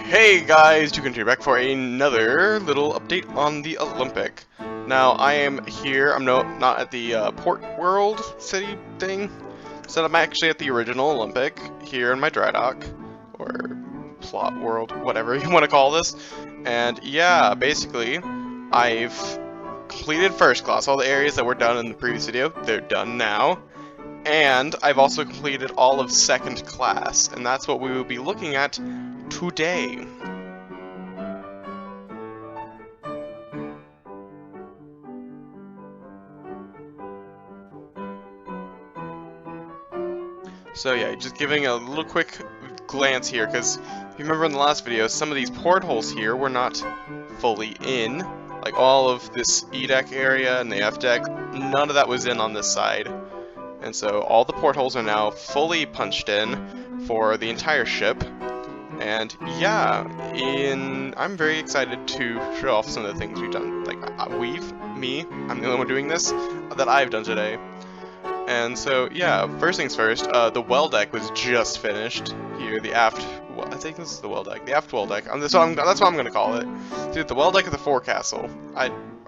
Hey guys, you can turn back for another little update on the Olympic. Now I am here, I'm not at the Port World city thing, so I'm actually at the original Olympic here in my dry dock, or plot world, whatever you want to call this. And yeah, basically, I've completed first class. All the areas that were done in the previous video, they're done now. And I've also completed all of second class, and that's what we will be looking at today. So yeah, just giving a little quick glance here, because if you remember in the last video, some of these portholes here were not fully in. Like all of this E deck area and the F deck, none of that was in on this side. And so all the portholes are now fully punched in for the entire ship. And yeah, I'm very excited to show off some of the things we've done. Like, I'm the only one doing this, that I've done today. And so, yeah, first things first, the well deck was just finished here, the aft, well, I think this is the well deck, the aft well deck, that's what I'm gonna call it. Dude, the well deck of the forecastle,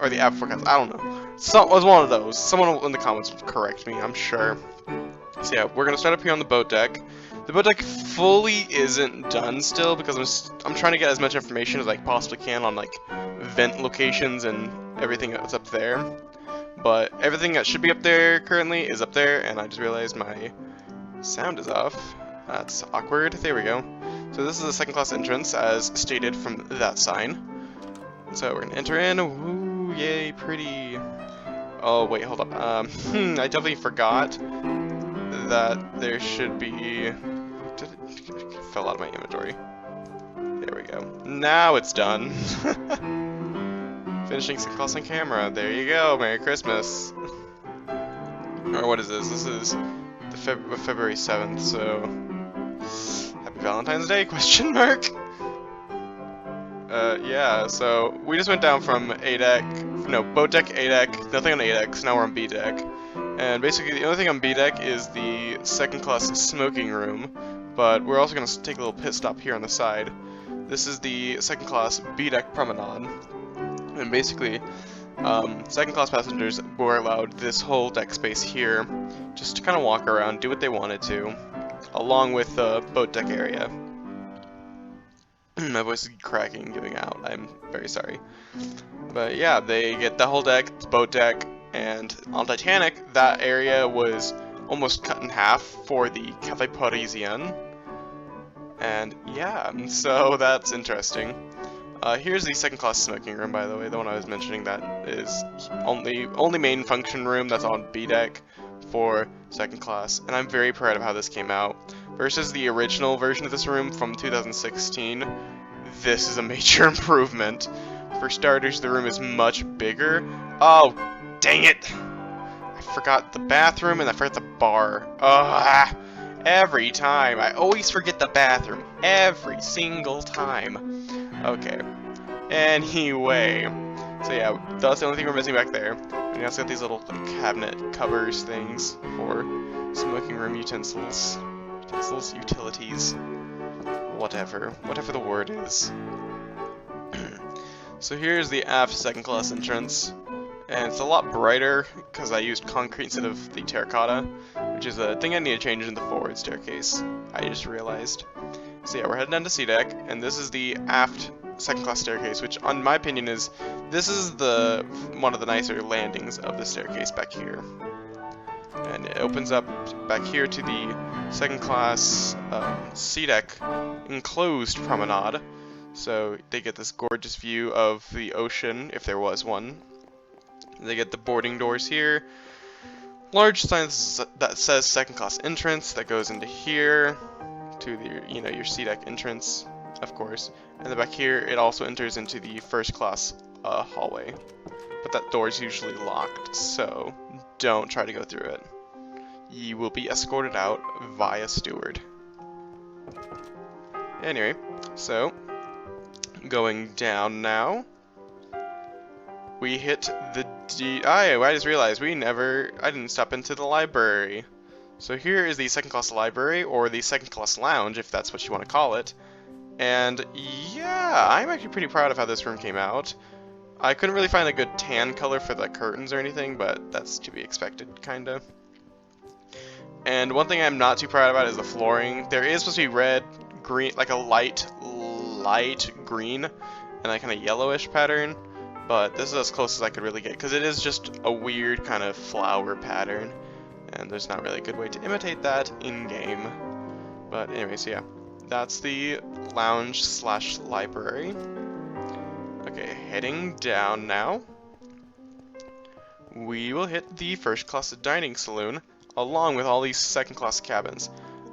or the aft forecastle, I don't know. It was one of those. Someone in the comments will correct me, I'm sure. So yeah, we're gonna start up here on the boat deck. The boat deck fully isn't done still, because I'm trying to get as much information as I possibly can on, like, vent locations and everything that's up there. But everything that should be up there currently is up there, and I just realized my sound is off. That's awkward. There we go. So this is the second class entrance, as stated from that sign. So we're gonna enter in. Woo, yay, pretty. Oh wait, hold up. I definitely forgot that there should be. It fell out of my inventory. There we go. Now it's done. Finishing second class on camera. There you go. Merry Christmas. Or what is this? This is the February 7th. So Happy Valentine's Day? Question mark. Yeah. So we just went down from A deck, no, boat deck, A deck, nothing on A deck. So now we're on B deck. And basically the only thing on B deck is the second class smoking room. But we're also gonna take a little pit stop here on the side. This is the second class B deck promenade. And basically, second class passengers were allowed this whole deck space here just to kind of walk around, do what they wanted to, along with the boat deck area. My voice is cracking and giving out, I'm very sorry. But yeah, they get the whole deck, the boat deck, and on Titanic, that area was almost cut in half for the Cafe Parisien. And yeah, so that's interesting. Here's the second class smoking room, by the way, the one I was mentioning that is only main function room that's on B deck for second class, and I'm very proud of how this came out. Versus the original version of this room from 2016, this is a major improvement. For starters, the room is much bigger. Oh, dang it! I forgot the bathroom and I forgot the bar. Ugh, every time. I always forget the bathroom. Every single time. Okay. Anyway. So yeah, that's the only thing we're missing back there. And you also got these little cabinet covers things for smoking room utensils. Utilities. Whatever the word is. So here's the aft second class entrance. And it's a lot brighter because I used concrete instead of the terracotta, which is a thing I need to change in the forward staircase, I just realized. So yeah, we're heading down to C deck, and this is the aft second class staircase, which in my opinion is one of the nicer landings of the staircase back here. And it opens up back here to the second class C deck enclosed promenade. So they get this gorgeous view of the ocean, if there was one. They get the boarding doors here. Large sign that says second class entrance that goes into here to the your C deck entrance, of course. And then back here it also enters into the first class hallway. But that door is usually locked, so don't try to go through it. You will be escorted out via steward. Anyway, so going down now. We hit the I just realized I didn't stop into the library. So here is the second class library, or the second class lounge, if that's what you want to call it. And yeah, I'm actually pretty proud of how this room came out. I couldn't really find a good tan color for the curtains or anything, but that's to be expected, kinda. And one thing I'm not too proud about is the flooring. There is supposed to be red, green, like a light green, and like kind of yellowish pattern. But this is as close as I could really get, because it is just a weird kind of flower pattern. And there's not really a good way to imitate that in-game. But anyways, yeah. That's the lounge slash library. Okay, heading down now. We will hit the first class dining saloon, along with all these second class cabins.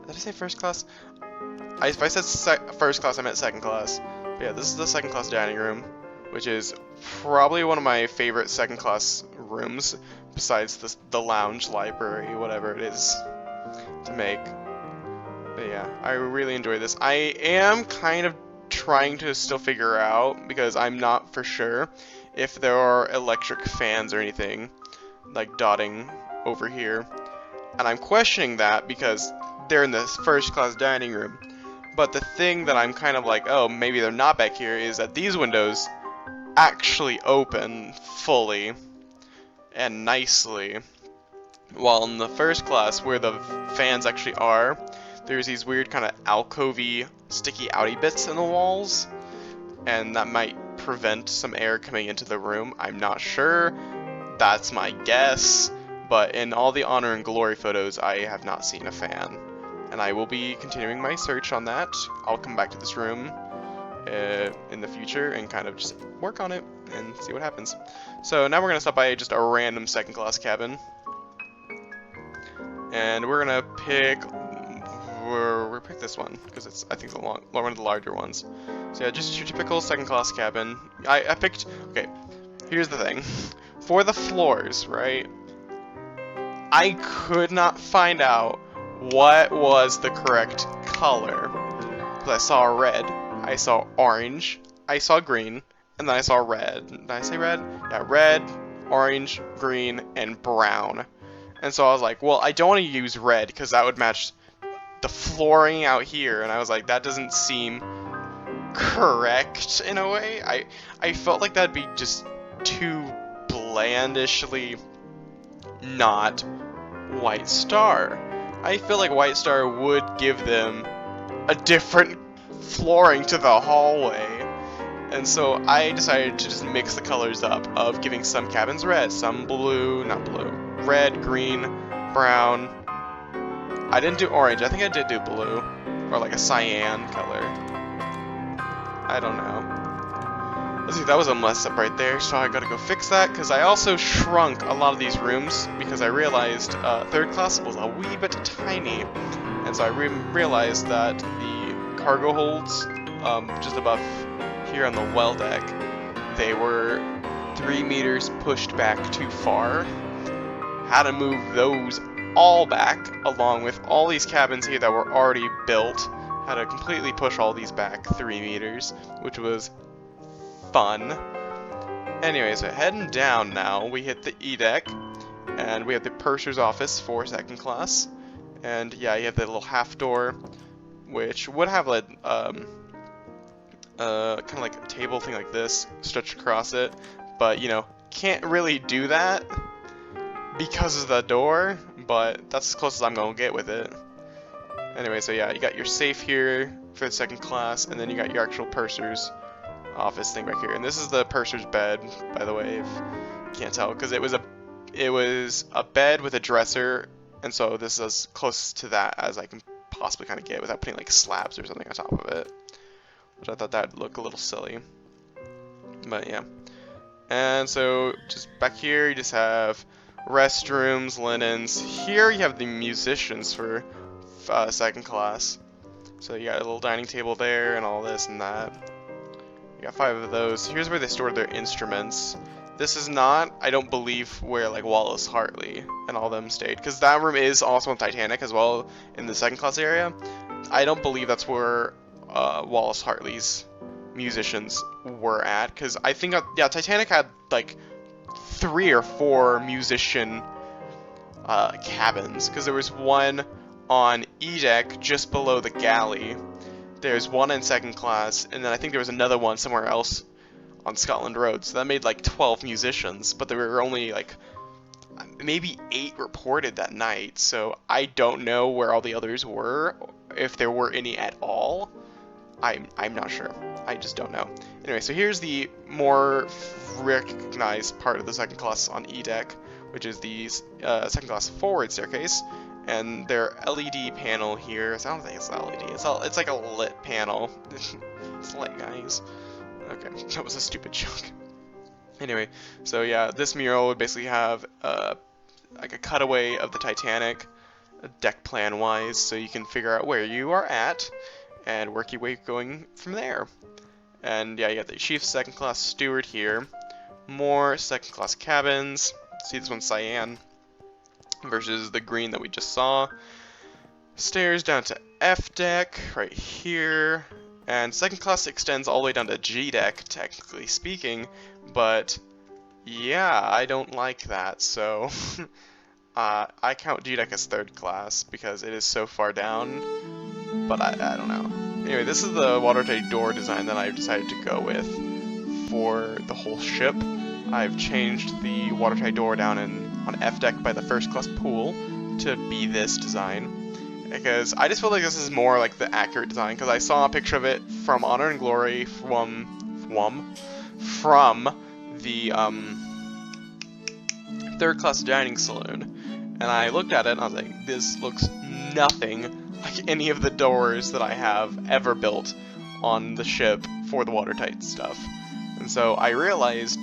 Did I say first class? If I said first class, I meant second class. But yeah, this is the second class dining room, which is probably one of my favorite second class rooms, besides the lounge, library, whatever it is to make. But yeah, I really enjoy this. I am kind of trying to still figure out, because I'm not for sure, if there are electric fans or anything like dotting over here. And I'm questioning that because they're in this first class dining room. But the thing that I'm kind of like, oh, maybe they're not back here, is that these windows actually open fully and nicely. While in the first class, where the fans actually are, there's these weird kind of alcovey, sticky outy bits in the walls, and that might prevent some air coming into the room. I'm not sure. That's my guess. But in all the honor and glory photos, I have not seen a fan. And I will be continuing my search on that. I'll come back to this room in the future and kind of just work on it and see what happens. So now we're going to stop by just a random second class cabin. And we're going to pick... We'll pick this one, because it's, I think, one of the larger ones. So yeah, just your typical second class cabin. I picked... Okay, here's the thing. For the floors, right? I could not find out what was the correct color. Because I saw red, I saw orange, I saw green, and then I saw red. Did I say red? Yeah, red, orange, green, and brown. And so I was like, well, I don't want to use red, because that would match the flooring out here. And I was like, that doesn't seem correct in a way. I felt like that'd be just too blandishly not White Star. I feel like White Star would give them a different flooring to the hallway. And so I decided to just mix the colors up of giving some cabins red, some blue, not blue, red, green, brown. I didn't do orange. I think I did do blue, or like a cyan color. I don't know. Let's see, that was a mess up right there, so I gotta go fix that, because I also shrunk a lot of these rooms, because I realized third class was a wee bit tiny. And so I realized that the cargo holds just above here on the well deck, they were 3 meters pushed back too far. Had to move those all back, along with all these cabins here that were already built. Had to completely push all these back 3 meters, which was fun. Anyway, so heading down now, we hit the E deck, and we have the purser's office for second class. And yeah, you have the little half door, which would have a kind of like a table thing like this stretched across it, but you know, can't really do that because of the door, but that's as close as I'm gonna get with it. Anyway, so yeah, you got your safe here for the second class, and then you got your actual purser's office thing back here. And this is the purser's bed, by the way, if you can't tell, because it was a bed with a dresser, and so this is as close to that as I can possibly kind of get without putting like slabs or something on top of it, which I thought that'd look a little silly. But yeah. And so just back here you just have restrooms, linens. Here you have the musicians for second class. So you got a little dining table there and all this and that. You got 5 of those. Here's where they store their instruments. This is not, I don't believe, where like Wallace Hartley and all them stayed, because that room is also on Titanic as well in the second class area. I don't believe that's where Wallace Hartley's musicians were at, because I think, yeah, Titanic had like 3 or 4 musician cabins, because there was one on E deck just below the galley, there's one in second class, and then I think there was another one somewhere else on Scotland Road. So that made like 12 musicians, but there were only like maybe 8 reported that night. So I don't know where all the others were, if there were any at all. I'm not sure. I just don't know. Anyway, so here's the more recognized part of the second class on E deck, which is the second class forward staircase, and their LED panel here. So I don't think it's LED. It's like a lit panel. It's light, guys. Okay, that was a stupid joke. Anyway, so yeah, this mural would basically have like a cutaway of the Titanic, deck plan wise, so you can figure out where you are at and work your way going from there. And yeah, you got the chief second class steward here, more second class cabins. See, this one's cyan versus the green that we just saw. Stairs down to F deck right here, and second class extends all the way down to G deck, technically speaking, but yeah, I don't like that, so I count G deck as third class because it is so far down, but I don't know. Anyway, this is the watertight door design that I've decided to go with for the whole ship. I've changed the watertight door down on F deck by the first class pool to be this design, because I just feel like this is more like the accurate design, because I saw a picture of it from Honor and Glory from the third class dining saloon, and I looked at it and I was like, this looks nothing like any of the doors that I have ever built on the ship for the watertight stuff. And so I realized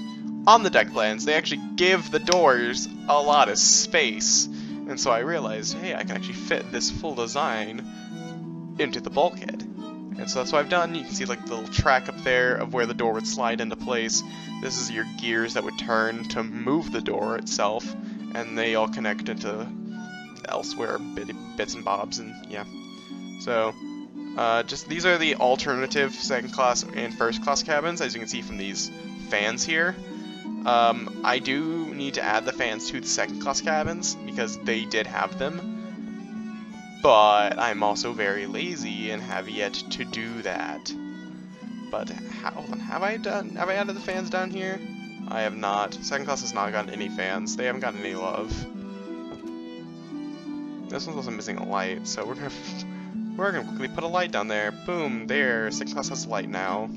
on the deck plans they actually give the doors a lot of space, and so I realized, hey, I can actually fit this full design into the bulkhead. And so that's what I've done. You can see like the little track up there of where the door would slide into place. This is your gears that would turn to move the door itself, and they all connect into elsewhere bits and bobs, and yeah. So just these are the alternative second class and first class cabins, as you can see from these fans here. I do need to add the fans to the second class cabins because they did have them, but I'm also very lazy and have yet to do that. But have I added the fans down here? I have not. Second class has not gotten any fans. They haven't gotten any love. This one's also missing a light, so we're gonna quickly put a light down there. Boom, there. Second class has a light now.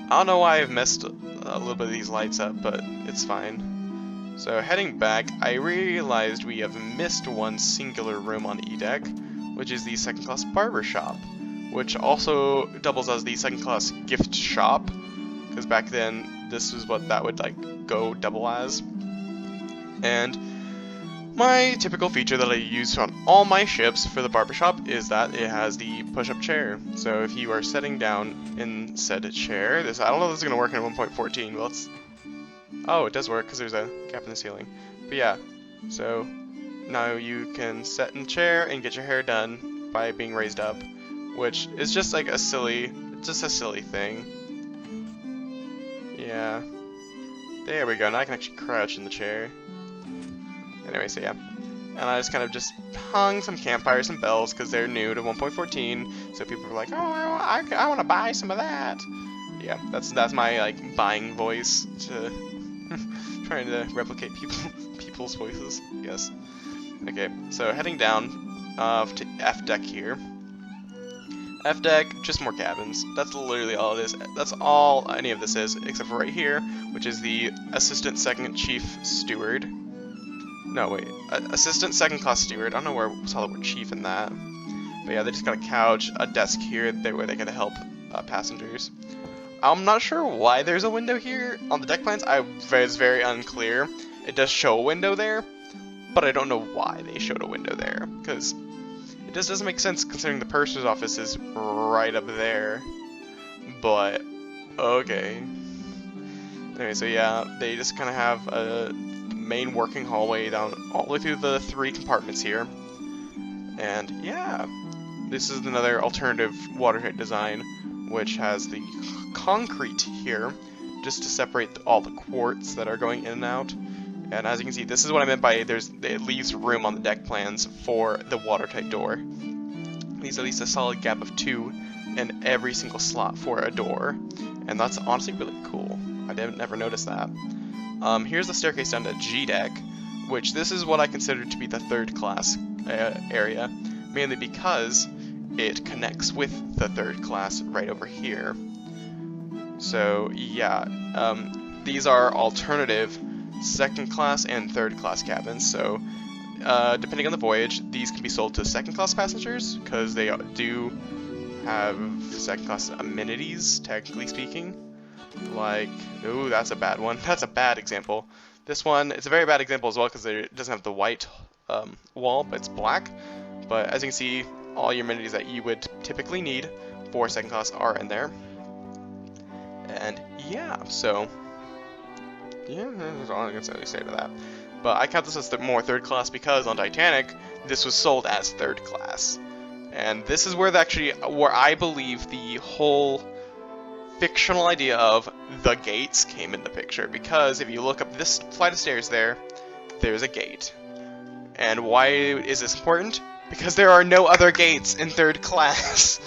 I don't know why I've messed a little bit of these lights up, but it's fine. So heading back, I realized we have missed one singular room on E deck, which is the second class Barbershop, which also doubles as the second class gift shop, because back then this was what that would like go double as. And my typical feature that I use on all my ships for the Barbershop is that it has the push-up chair. So if you are sitting down in said chair, I don't know if this is going to work in 1.14, but let's... Oh, it does work because there's a gap in the ceiling. But yeah, so now you can sit in the chair and get your hair done by being raised up, which is just like a silly thing. Yeah. There we go, now I can actually crouch in the chair. Anyway, so yeah. And I just kind of just hung some campfires and bells because they're new to 1.14, so people were like, oh, I want to buy some of that. Yeah, that's my like buying voice to trying to replicate people's voices, I guess. Okay, so heading down to F deck here. F deck, just more cabins. That's literally all it is. That's all any of this is, except for right here, which is the assistant second chief steward. No, wait. Assistant second class steward. I don't know where I saw the word chief in that. But yeah, they just got a couch, a desk here where they can help passengers. I'm not sure why there's a window here. On the deck plans, it's very unclear. It does show a window there, but I don't know why they showed a window there, because it just doesn't make sense considering the purser's office is right up there. But, okay. Anyway, so yeah, they just kind of have a main working hallway down all the way through the 3 compartments here. And yeah, this is another alternative watertight design, which has the concrete here just to separate all the quartz that are going in and out. And as you can see, this is what I meant by it leaves room on the deck plans for the watertight door. needs at least a solid gap of 2 in every single slot for a door, and that's honestly really cool. I never noticed that. Here's the staircase down to G deck, which this is what I consider to be the third class area, mainly because it connects with the third class right over here. So yeah, these are alternative second class and third class cabins, so depending on the voyage, these can be sold to second class passengers, because they do have second class amenities, technically speaking. Like, ooh, that's a bad one. That's a bad example. This one, it's a very bad example as well, because it doesn't have the white wall, but it's black. But as you can see, all your amenities that you would typically need for second class are in there. And yeah, so yeah, that's all I can say to that. But I count this as the more third class because on Titanic, this was sold as third class. And this is where where I believe the whole fictional idea of the gates came into picture. Because if you look up this flight of stairs there's a gate. And why is this important? Because there are no other gates in third class.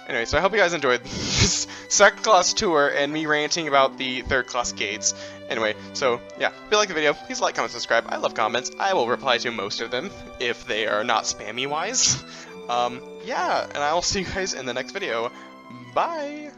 Anyway, so I hope you guys enjoyed this second class tour and me ranting about the third class gates. Anyway, so yeah, if you like the video, please like, comment, subscribe. I love comments. I will reply to most of them if they are not spammy wise. Yeah, and I will see you guys in the next video. Bye!